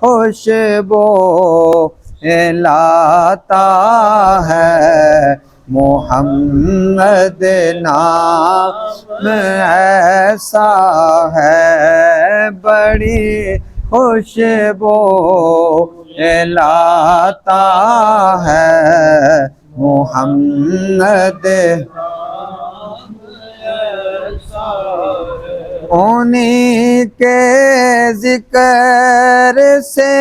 خوشبو لاتا ہے، محمد نام ایسا ہے، بڑی خوشبو لاتا ہے، محمد انہی کے ذکر سے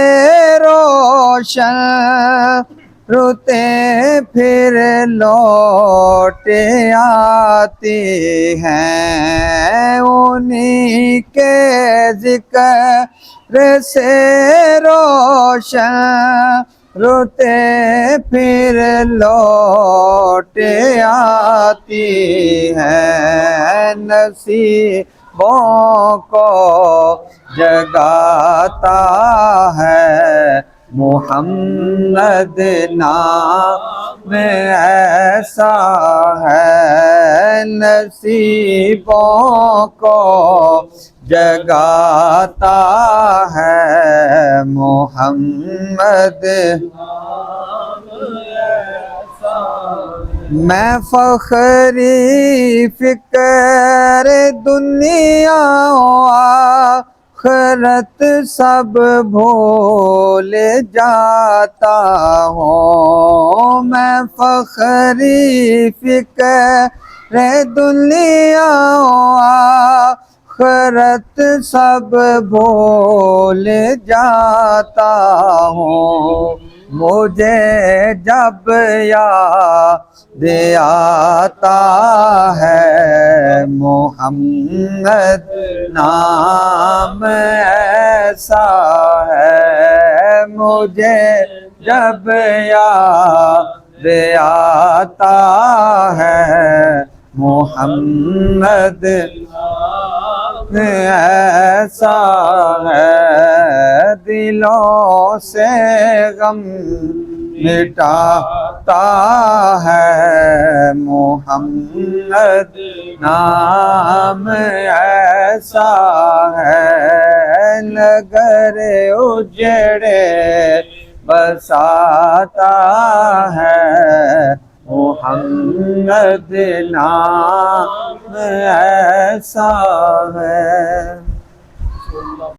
روشن رتیں پھر لوٹ آتی ہیں، انہی کے ذکر سے روشن رتیں پھر لوٹ آتی ہیں، نصیبوں کو جگاتا ہے، محمد نام ایسا ہے، نصیبوں کو جگاتا ہے، محمد میں فخری فکر دنیا و آخرت سب بھول جاتا ہوں، میں فخری فکر دنیا و آخرت سب بھول جاتا ہوں، مجھے جب یاد آتا ہے، محمد نام ایسا ہے، مجھے جب یاد آتا ہے، محمد ایسا ہے، دلوں سے غم مٹاتا ہے، محمد نام ایسا ہے، نگر اجڑے بساتا ہے، محمد نام ایسا ہے۔